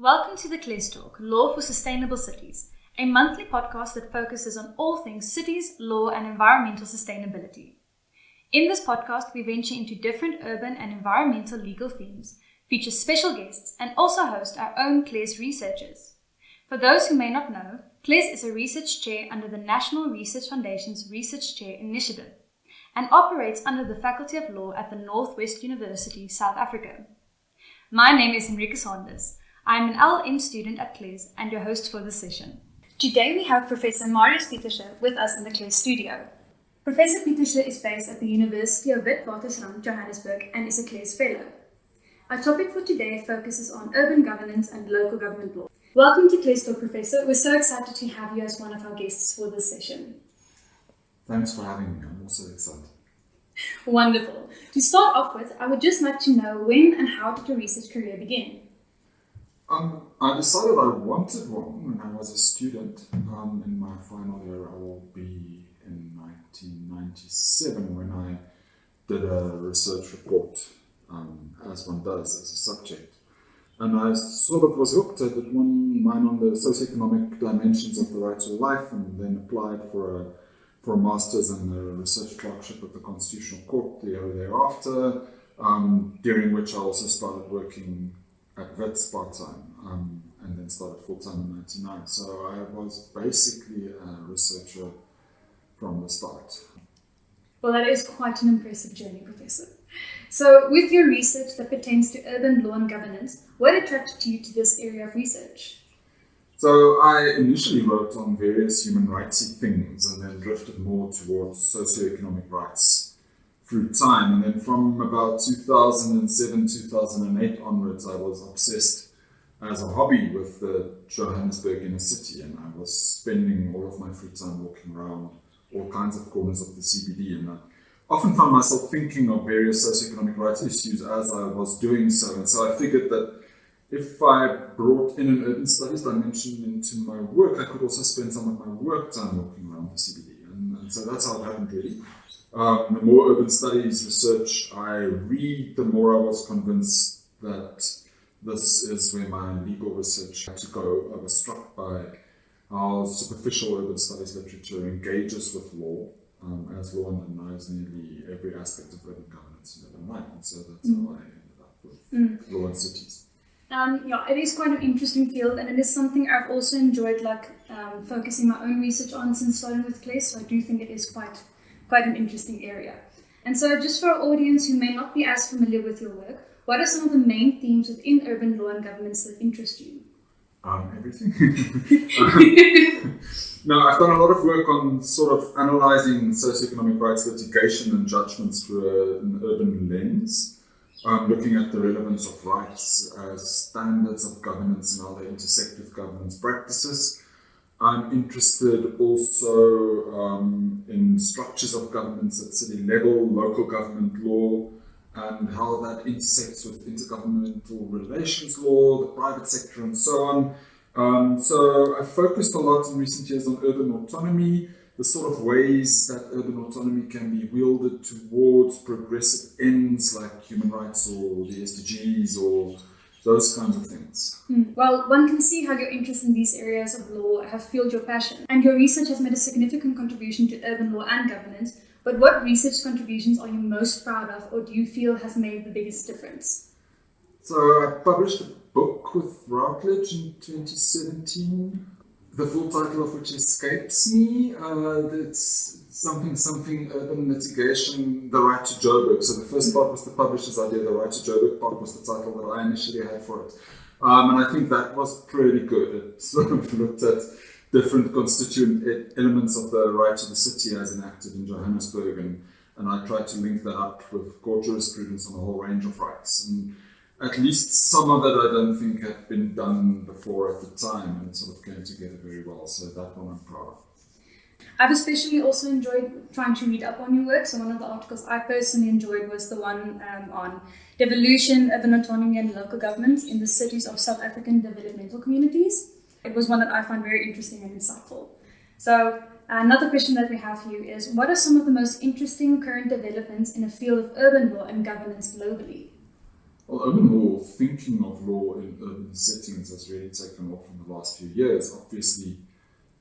Welcome to the CLESTalk, Law for Sustainable Cities, a monthly podcast that focuses on all things cities, law, and environmental sustainability. In this podcast, we venture into different urban and environmental legal themes, feature special guests, and also host our own CLES researchers. For those who may not know, CLES is a research chair under the National Research Foundation's Research Chair Initiative and operates under the Faculty of Law at the Northwest University, South Africa. My name is Henrika Sanders. I am an LLM student at CLES and your host for this session. Today we have Professor Marius Pieterse with us in the CLES studio. Professor Pieterse is based at the University of Witwatersrand, Johannesburg, and is a CLES fellow. Our topic for today focuses on urban governance and local government law. Welcome to CLESTalk, Professor. We're so excited to have you as one of our guests for this session. Thanks for having me. I'm also excited. Wonderful. To start off with, I would just like to know when and how did your research career begin? I decided I wanted one when I was a student. In my final year, I will be in 1997 when I did a research report, as one does as a subject. And I sort of was hooked. I did mine on the socioeconomic dimensions of the right to life, and then applied for a master's and a research clerkship at the Constitutional Court the year thereafter, during which I also started working at Wits part-time, and then started full-time in 1999. So I was basically a researcher from the start. Well, that is quite an impressive journey, Professor. So with your research that pertains to urban law and governance, what attracted you to this area of research? So I initially wrote on various human rightsy things and then drifted more towards socioeconomic rights through time. And then from about 2007, 2008 onwards, I was obsessed as a hobby with the Johannesburg inner city, and I was spending all of my free time walking around all kinds of corners of the CBD, and I often found myself thinking of various socioeconomic rights issues as I was doing so. And so I figured that if I brought in an urban studies dimension into my work, I could also spend some of my work time walking around the CBD. And so that's how it happened, really. The more urban studies research I read, the more I was convinced that this is where my legal research had to go. I was struck by how superficial urban studies literature engages with law, as law underlies nearly every aspect of urban governance in urban life. And so that's how I ended up with law and cities. It is quite an interesting field, and it is something I've also enjoyed focusing my own research on since starting with CLES, so I do think it is quite an interesting area. And so just for our audience who may not be as familiar with your work, what are some of the main themes within urban law and governance that interest you? Everything. No, I've done a lot of work on sort of analysing socioeconomic rights litigation and judgments through an urban lens, looking at the relevance of rights as standards of governance and how they intersect with governance practices. I'm interested also in structures of governance at city level, local government law, and how that intersects with intergovernmental relations law, the private sector, and so on. So I've focused a lot in recent years on urban autonomy, the sort of ways that urban autonomy can be wielded towards progressive ends like human rights or the SDGs or those kinds of things. Well, one can see how your interest in these areas of law have fueled your passion, and your research has made a significant contribution to urban law and governance. But what research contributions are you most proud of, or do you feel has made the biggest difference? So I published a book with Routledge in 2017, the full title of which escapes me. It's something urban litigation, the right to Joburg. So the first part was the publisher's idea, the right to Joburg part was the title that I initially had for it. And I think that was pretty good. It sort of looked at different constituent elements of the right to the city as enacted in Johannesburg, and I tried to link that up with court jurisprudence on a whole range of rights. And at least some of it I don't think had been done before at the time, and it sort of came together very well. So that one I'm proud of. I've especially also enjoyed trying to read up on your work. So one of the articles I personally enjoyed was the one on devolution, urban autonomy and local governments in the cities of South African developmental communities. It was one that I found very interesting and insightful. So another question that we have for you is, what are some of the most interesting current developments in the field of urban law and governance globally? Well, urban law, thinking of law in urban settings has really taken off in the last few years. Obviously,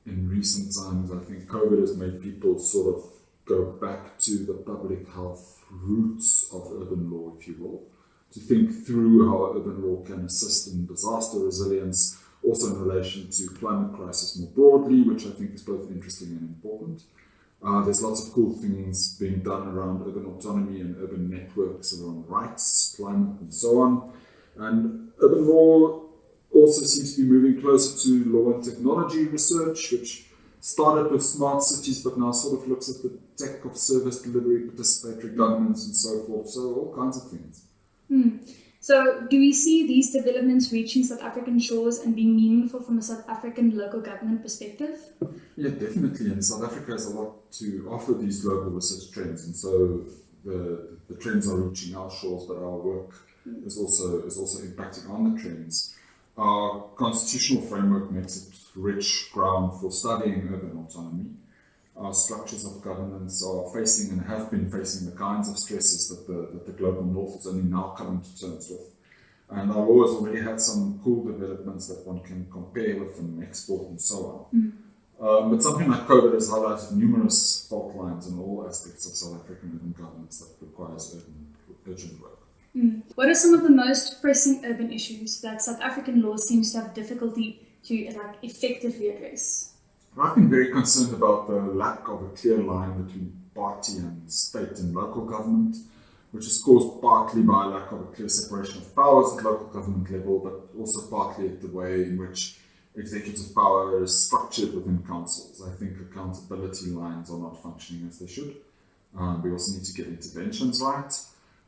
in recent times, I think COVID has made people sort of go back to the public health roots of urban law, if you will, to think through how urban law can assist in disaster resilience, also in relation to climate crisis more broadly, which I think is both interesting and important. There's lots of cool things being done around urban autonomy and urban networks around rights, climate, and so on. And urban law also seems to be moving closer to law and technology research, which started with smart cities, but now sort of looks at the tech of service delivery, participatory governance, and so forth. So all kinds of things. So do we see these developments reaching South African shores and being meaningful from a South African local government perspective? Yeah, definitely. And South Africa has a lot to offer these global research trends. And so the trends are reaching our shores, but our work is also impacting on the trends. Our constitutional framework makes it rich ground for studying urban autonomy. Our structures of governance are facing and have been facing the kinds of stresses that the global north is only now coming to terms with. And our law has already had some cool developments that one can compare with and export and so on. But something like COVID has highlighted numerous fault lines in all aspects of South African urban governance that requires urgent work. What are some of the most pressing urban issues that South African law seems to have difficulty to effectively address? I've been very concerned about the lack of a clear line between party and state and local government, which is caused partly by a lack of a clear separation of powers at local government level, but also partly at the way in which executive power is structured within councils. I think accountability lines are not functioning as they should. We also need to get interventions right.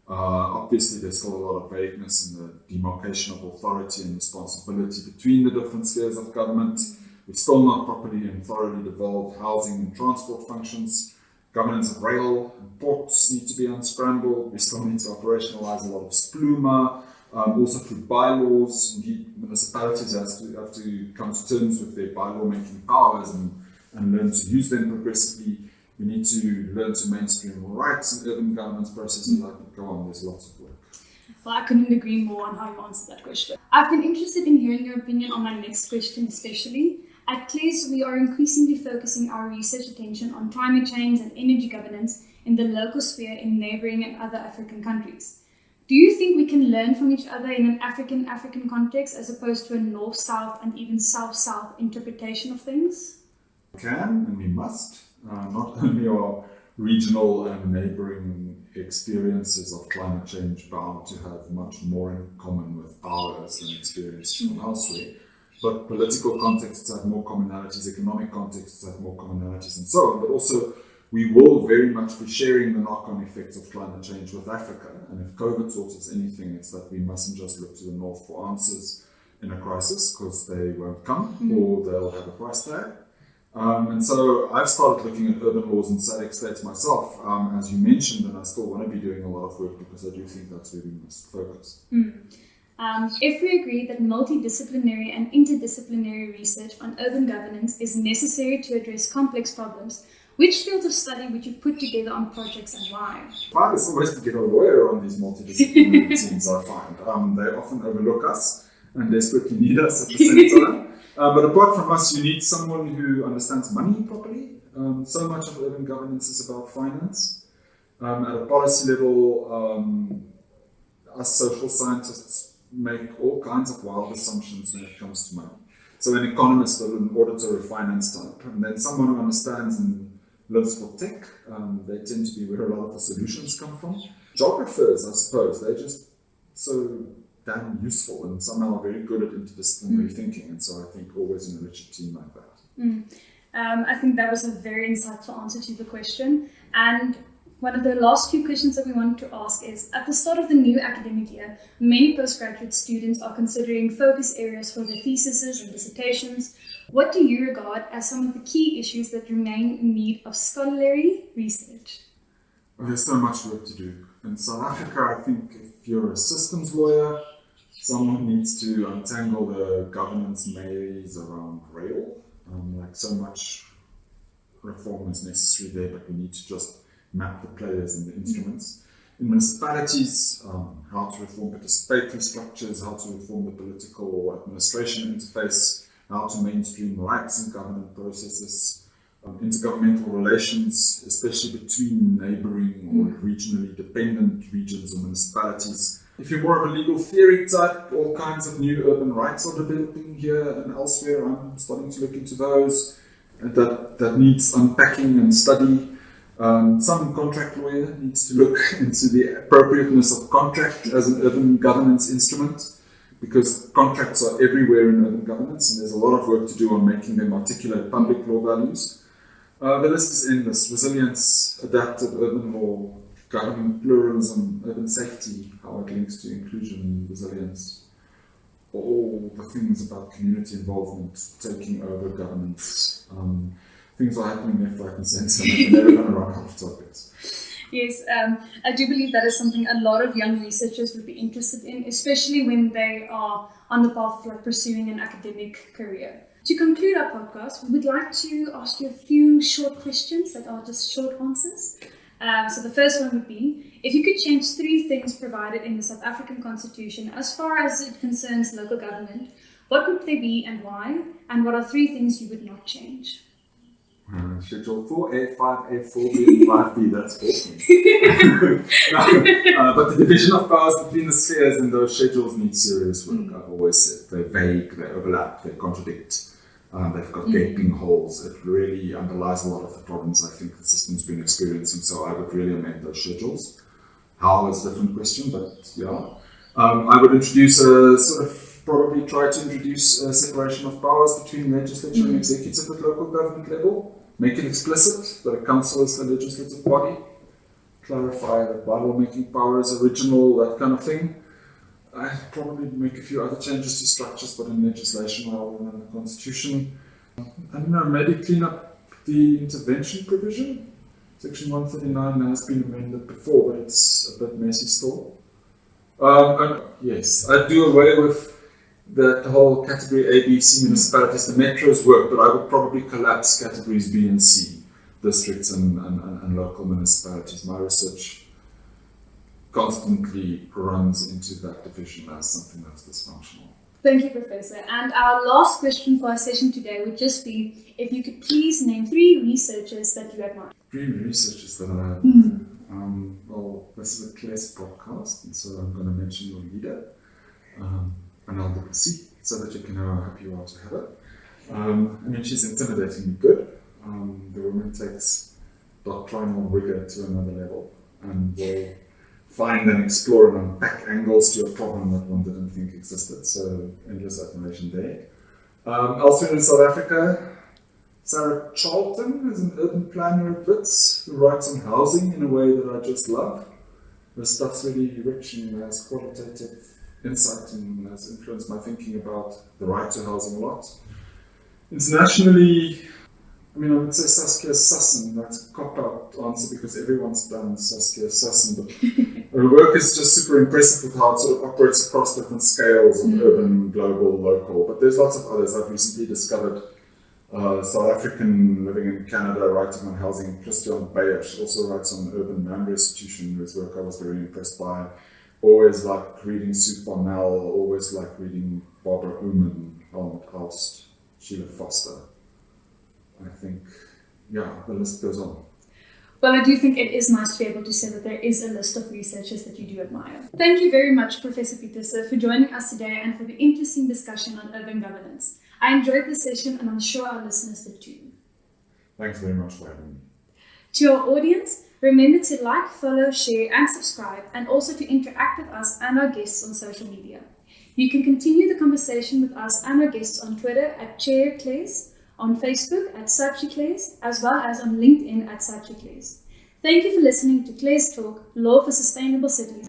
Obviously, there's still a lot of vagueness in the demarcation of authority and responsibility between the different spheres of government. We've still not properly and thoroughly devolved housing and transport functions. Governance of rail and ports need to be unscrambled. We still need to operationalize a lot of SPLUMA, also through bylaws. Indeed, municipalities have to come to terms with their bylaw making powers and learn to use them progressively. We need to learn to mainstream rights in urban governance processes. I could go on, there's lots of work. Well, I couldn't agree more on how you answered that question. I've been interested in hearing your opinion on my next question especially. At CLES, we are increasingly focusing our research attention on climate change and energy governance in the local sphere in neighboring and other African countries. Do you think we can learn from each other in an African context as opposed to a north-south and even south-south interpretation of things? We can and we must. Not only are regional and neighboring experiences of climate change bound to have much more in common with ours than experiences from elsewhere, but political contexts have more commonalities, economic contexts have more commonalities, and so on. But also, we will very much be sharing the knock-on effects of climate change with Africa. And if COVID taught us anything, it's that we mustn't just look to the north for answers in a crisis, because they won't come, or they'll have a price tag. And so I've started looking at urban laws in SADC states myself, as you mentioned, and I still want to be doing a lot of work because I do think that's where we must focus. If we agree that multidisciplinary and interdisciplinary research on urban governance is necessary to address complex problems, which fields of study would you put together on projects and why? Hard is always to get a lawyer on these multidisciplinary teams, I find. They often overlook us and desperately need us at the same time. But apart from us, you need someone who understands money properly. So much of urban governance is about finance. At a policy level, us social scientists make all kinds of wild assumptions when it comes to money. So an economist or an auditor or finance type, and then someone who understands and lives for tech, they tend to be where a lot of the solutions come from. Geographers, I suppose, they're just so damn useful and somehow very good at interdisciplinary thinking, and so I think always enrich a team like that. I think that was a very insightful answer to the question. And one of the last few questions that we wanted to ask is, at the start of the new academic year, many postgraduate students are considering focus areas for their theses and dissertations. What do you regard as some of the key issues that remain in need of scholarly research? Well, there's so much work to do. In South Africa, I think if you're a systems lawyer, someone needs to untangle the governance maze around rail. Like so much reform is necessary there, but we need to just map the players and the instruments. in municipalities, how to reform participatory structures, how to reform the political administration interface, how to mainstream rights in government processes, intergovernmental relations, especially between neighbouring or regionally dependent regions or municipalities. If you're more of a legal theory type, all kinds of new urban rights are developing here and elsewhere. I'm starting to look into those. That needs unpacking and study. Some contract lawyer needs to look into the appropriateness of contract as an urban governance instrument, because contracts are everywhere in urban governance and there's a lot of work to do on making them articulate public law values. The list is endless. Resilience, adaptive urban law, government pluralism, urban safety, how it links to inclusion and resilience. All the things about community involvement taking over governance. Things are happening left, right and centre, and we're never going to run out of topics. Yes, I do believe that is something a lot of young researchers would be interested in, especially when they are on the path of pursuing an academic career. To conclude our podcast, we would like to ask you a few short questions that are just short answers. So the first one would be, if you could change 3 things provided in the South African Constitution as far as it concerns local government, what would they be and why? And what are 3 things you would not change? Schedule 4A, 5A, 4B, and 5B, that's 4 things. But the division of powers between the spheres and those schedules need serious work. I've always said they're vague, they overlap, they contradict. They've got gaping holes. It really underlies a lot of the problems I think the system's been experiencing. So I would really amend those schedules. How is a different question, but yeah. I would introduce probably try to introduce a separation of powers between legislature and executive at local government level. Make it explicit that a council is the legislative body. Clarify that bylaw making power is original, that kind of thing. I'd probably make a few other changes to structures, but in legislation rather than the constitution. I don't know, maybe clean up the intervention provision. Section 139 has been amended before, but it's a bit messy still. Yes, I'd do away with that whole category A, B, C municipalities. The metros work, but I would probably collapse categories B and C, districts and local municipalities. My research constantly runs into that division as something that's dysfunctional. Thank you, Professor. And our last question for our session today would just be, if you could please name 3 researchers that you admire. 3 researchers that I admire. Well, this is a CLES podcast, and so I'm going to mention your leader, Ananda Pasi, so that you can know how happy you are to have her. I mean, she's intimidatingly good. The woman takes doctrinal rigor to another level and will find and explore and unpack angles to a problem that one didn't think existed. So, endless admiration there. Elsewhere in South Africa, Sarah Charlton is an urban planner at Wits who writes on housing in a way that I just love. Her stuff's really rich and has qualitative insight and has influenced my thinking about the right to housing a lot. Internationally, I mean, I would say Saskia Sassen. That's a cop-out answer because everyone's done Saskia Sassen, but her work is just super impressive with how it sort of operates across different scales of urban, global, local. But there's lots of others. I've recently discovered South African living in Canada writing on housing. Christian Beyers also writes on urban land restitution, whose work I was very impressed by. Always like reading Sue Parnell, always like reading Barbara Uman, Helmut Haust, Sheila Foster. I think, yeah, the list goes on. Well, I do think it is nice to be able to say that there is a list of researchers that you do admire. Thank you very much, Professor Pieterse, for joining us today and for the interesting discussion on urban governance. I enjoyed the session and I'm sure our listeners did too. Thanks very much for having me. To our audience, remember to like, follow, share and subscribe, and also to interact with us and our guests on social media. You can continue the conversation with us and our guests on Twitter at CLES, on Facebook at CLES, as well as on LinkedIn at CLES. Thank you for listening to CLESTalk, Law for Sustainable Cities.